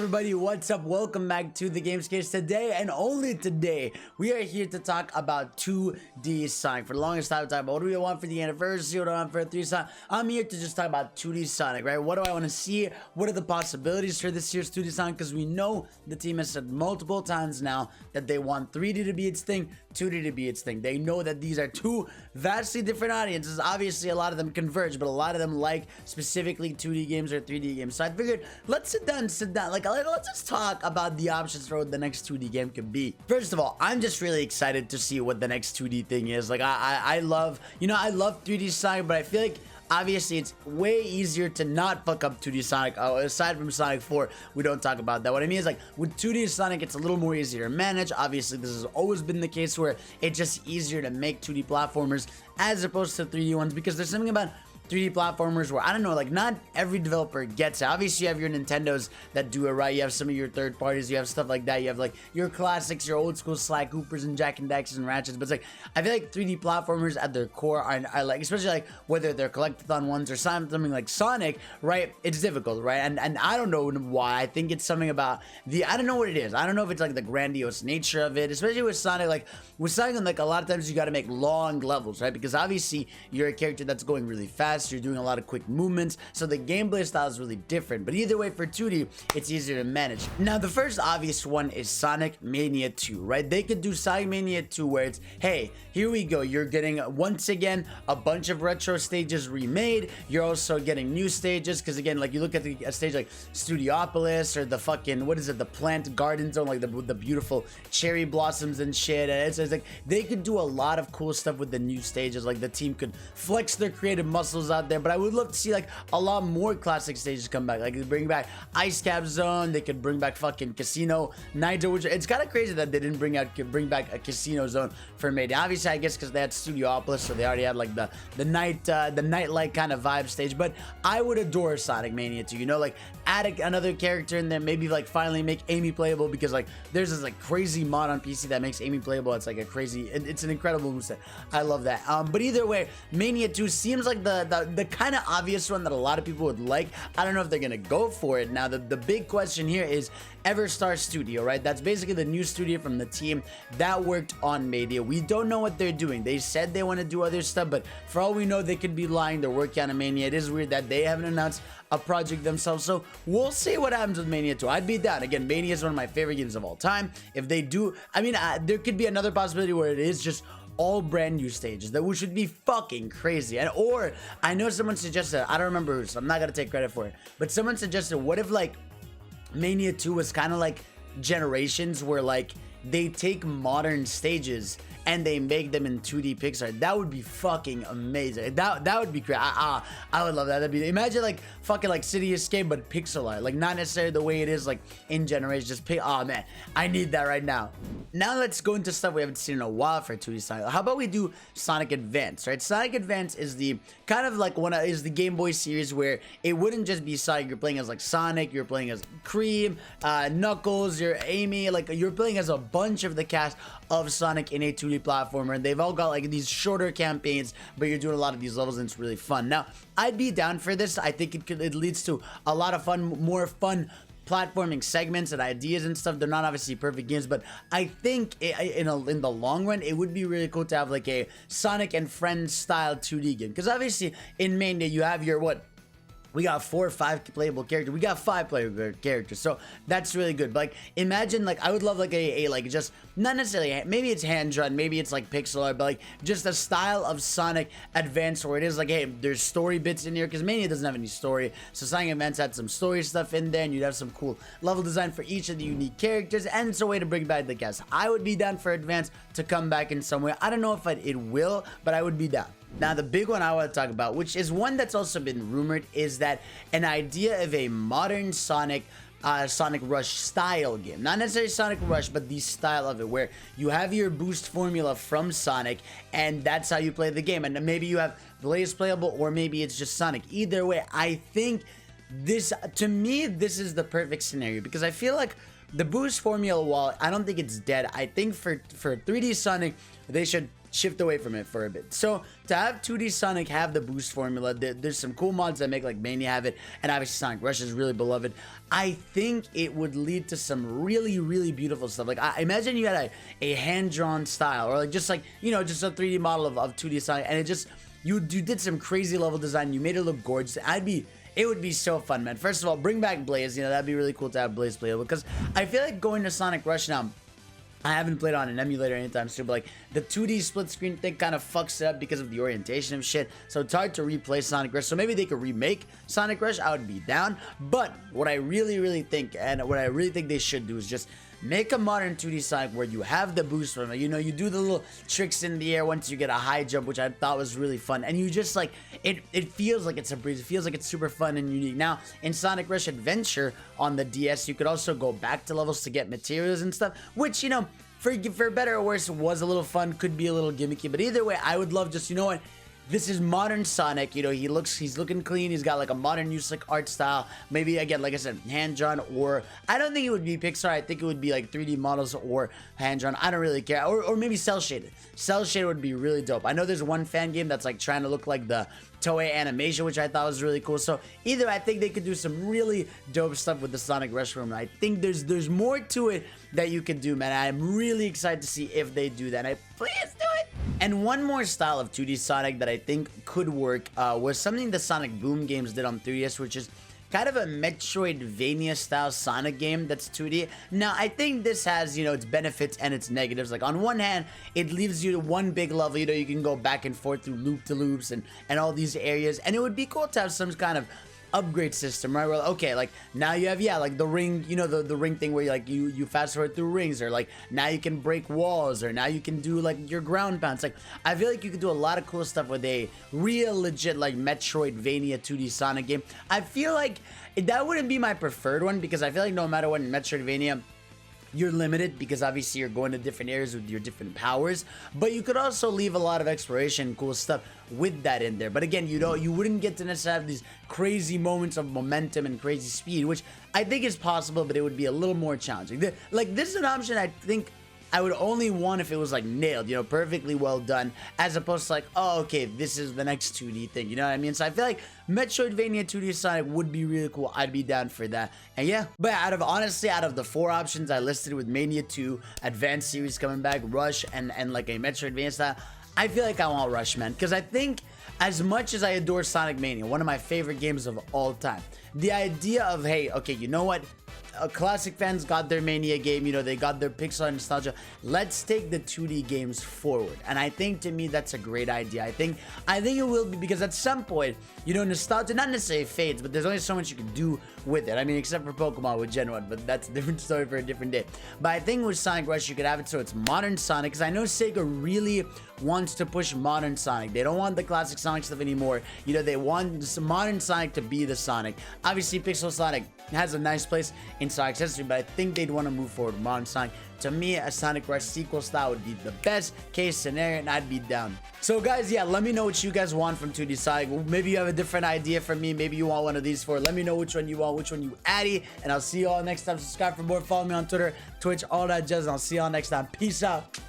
everybody, what's up? Welcome back to the Games Case. Today and only today we are here to talk about 2D Sonic. For the longest time, talking about what do we want for the anniversary, what do I want for 3D Sonic. I'm here to just talk about 2D Sonic, right? What do I want to see? What are the possibilities for this year's 2D Sonic? Because we know the team has said multiple times now that they want 3D to be its thing, 2D to be its thing. They know that these are two vastly different audiences. Obviously a lot of them converge, but a lot of them like specifically 2D games or 3D games. So I figured let's sit down, like let's just talk about the options for what the next 2D game could be. First of all, I'm just really excited to see what the next 2D thing is. Like I love, I love 3D Sonic, but I feel like obviously it's way easier to not fuck up 2D Sonic. Aside from Sonic 4, we don't talk about that. What I mean is, like, with 2D Sonic, it's a little more easier to manage. Obviously this has always been the case where it's just easier to make 2D platformers as opposed to 3D ones, because there's something about 3D platformers where, I don't know, like, not every developer gets it. Obviously you have your Nintendos that do it right, you have some of your third parties, you have stuff like that, you have like your classics, your old school Sly Coopers and Jack and Daxters and Ratchets, but it's like, I feel like 3D platformers at their core are like, especially like whether they're collectathon ones or something like Sonic, right? It's difficult, right? And I don't know why. I think it's something about I don't know what it is. I don't know if it's like the grandiose nature of it, especially with Sonic. Like with Sonic, like a lot of times you got to make long levels, right? Because obviously you're a character that's going really fast, you're doing a lot of quick movements, so the gameplay style is really different. But either way, for 2D, it's easier to manage. Now, the first obvious one is Sonic Mania 2, right? They could do Sonic Mania 2 where it's, hey, here we go. You're getting, once again, a bunch of retro stages remade. You're also getting new stages, because again, like you look at a stage like Studiopolis or the fucking, what is it, the plant garden zone, like the beautiful cherry blossoms and shit. And it's like, they could do a lot of cool stuff with the new stages. Like the team could flex their creative muscles out there. But I would love to see like a lot more classic stages come back. Like they bring back Ice Cap Zone, they could bring back fucking Casino Night, which it's kind of crazy that they didn't bring back a Casino Zone for Mania. Obviously, I guess because they had Studiopolis, so they already had like the nightlight kind of vibe stage. But I would adore Sonic Mania 2. Like add another character in there, maybe like finally make Amy playable, because like there's this like crazy mod on PC that makes Amy playable. It's like a crazy, it's an incredible moveset. I love that. But either way, Mania 2 seems like the kind of obvious one that a lot of people would like. I don't know if they're gonna go for it. Now the big question here is Everstar Studio, right? That's basically the new studio from the team that worked on Mania. We don't know what they're doing. They said they want to do other stuff, but for all we know, they could be lying. They're working on a Mania. It is weird that they haven't announced a project themselves, so we'll see what happens with Mania 2. I'd be down. Again, Mania is one of my favorite games of all time. If they do, I mean, there could be another possibility where it is just all brand new stages, that would should be fucking crazy. And or I know someone suggested, I don't remember who, so I'm not gonna take credit for it, but someone suggested, what if like Mania 2 was kind of like Generations, where like they take modern stages and they make them in 2D Pixar? That would be fucking amazing. That would be great. I would love that. That'd be, imagine like fucking like City Escape but pixel art, like not necessarily the way it is like in Generations, just oh man, I need that right now. Now let's go into stuff we haven't seen in a while for 2D Sonic. How about we do Sonic Advance, right? Sonic Advance is the kind of like is the Game Boy series where it wouldn't just be Sonic. You're playing as like Sonic, you're playing as Cream, Knuckles, you're Amy, like you're playing as a bunch of the cast of Sonic in a 2D platformer, and they've all got like these shorter campaigns, but you're doing a lot of these levels and it's really fun. Now, I'd be down for this. I think it leads to a lot of fun, more fun platforming segments and ideas and stuff. They're not obviously perfect games, but I think in the long run, it would be really cool to have like a Sonic and Friends style 2D game, because obviously in Mania you have your we got 4 or 5 playable characters. We got 5 playable characters, so that's really good. But like, imagine like I would love like a like just not necessarily, maybe it's hand drawn, maybe it's like pixel art, but like just a style of Sonic Advance where it is like, hey, there's story bits in here, because Mania doesn't have any story. So Sonic Advance had some story stuff in there, and you'd have some cool level design for each of the unique characters, and it's a way to bring back the cast. I would be down for Advance to come back in some way. I don't know if it will, but I would be down. Now, the big one I want to talk about, which is one that's also been rumored, is that an idea of a modern Sonic Rush style game. Not necessarily Sonic Rush, but the style of it, where you have your boost formula from Sonic, and that's how you play the game. And maybe you have Blaze playable, or maybe it's just Sonic. Either way, I think this, to me, this is the perfect scenario, because I feel like the boost formula, while I don't think it's dead, I think for 3D Sonic, they should shift away from it for a bit. So to have 2D Sonic have the boost formula, there's some cool mods that make like Mania have it, and obviously Sonic Rush is really beloved. I think it would lead to some really, really beautiful stuff. Like, I imagine you had a hand-drawn style, or like just like, you know, just a 3D model of 2D Sonic, and it just, you did some crazy level design, you made it look gorgeous. It would be so fun, man. First of all, bring back Blaze. You know, that'd be really cool to have Blaze playable, because I feel like going to Sonic Rush now, I haven't played on an emulator anytime soon, but like the 2D split screen thing kind of fucks it up because of the orientation of shit. So it's hard to replay Sonic Rush. So maybe they could remake Sonic Rush. I would be down. But what I really, really think, and what I really think they should do, is just make a modern 2D Sonic where you have the boost from it. You know, you do the little tricks in the air once you get a high jump, which I thought was really fun. And you just like, it feels like it's a breeze. It feels like it's super fun and unique. Now, in Sonic Rush Adventure on the DS, you could also go back to levels to get materials and stuff, which, you know, for better or worse, was a little fun, could be a little gimmicky. But either way, I would love just, you know what? This is modern Sonic, you know, he's looking clean, he's got like a modern use like art style, maybe again, like I said, hand-drawn, or I don't think it would be Pixar, I think it would be like 3D models or hand-drawn, I don't really care, or maybe cel-shaded. Cel-shaded would be really dope. I know there's one fan game that's like trying to look like the Toei animation, which I thought was really cool. So either I think they could do some really dope stuff with the Sonic Rush room. I think there's more to it that you could do, man. I'm really excited to see if they do that. Please do it. And one more style of 2D Sonic that I think could work was something the Sonic Boom games did on 3DS, which is kind of a Metroidvania style Sonic game that's 2D. Now, I think this has, you know, its benefits and its negatives. Like, on one hand, it leaves you to one big level. You know, you can go back and forth through loop-to-loops and all these areas. And it would be cool to have some kind of upgrade system, right? Where, okay, like now you have, yeah, like the ring, you know, the ring thing where you fast forward through rings, or like now you can break walls, or now you can do like your ground pounds. Like, I feel like you could do a lot of cool stuff with a real legit like Metroidvania 2D Sonic game. I feel like that wouldn't be my preferred one, because I feel like no matter what in Metroidvania, you're limited, because obviously you're going to different areas with your different powers, but you could also leave a lot of exploration, cool stuff with that in there. But again, you wouldn't get to necessarily have these crazy moments of momentum and crazy speed, which I think is possible, but it would be a little more challenging. Like, this is an option I think I would only want if it was like nailed, you know, perfectly well done, as opposed to like, oh, okay, this is the next 2D thing, you know what I mean? So I feel like Metroidvania 2D Sonic would be really cool. I'd be down for that. And yeah, but honestly, out of the 4 options I listed with Mania 2, Advanced Series coming back, Rush, and like a Metroidvania style, I feel like I want Rush, man, because I think as much as I adore Sonic Mania, one of my favorite games of all time, the idea of, hey, okay, you know what? Classic fans got their Mania game, you know, they got their Pixar nostalgia. Let's take the 2D games forward. And I think, to me, that's a great idea. I think it will be, because at some point, you know, nostalgia not necessarily fades, but there's only so much you can do with it. I mean, except for Pokemon with Gen 1, but that's a different story for a different day. But I think with Sonic Rush, you could have it so it's modern Sonic, because I know Sega really wants to push modern Sonic. They don't want the classic Sonic stuff anymore. You know, they want this modern Sonic to be the Sonic. Obviously, Pixel Sonic has a nice place in Sonic's history, but I think they'd want to move forward with modern Sonic. To me, a Sonic Rush sequel style would be the best case scenario, and I'd be down. So guys, yeah, let me know what you guys want from 2D Sonic. Maybe you have a different idea from me. Maybe you want one of these 4. Let me know which one you want, which one you addy, and I'll see you all next time. Subscribe for more. Follow me on Twitter, Twitch, all that jazz, and I'll see you all next time. Peace out.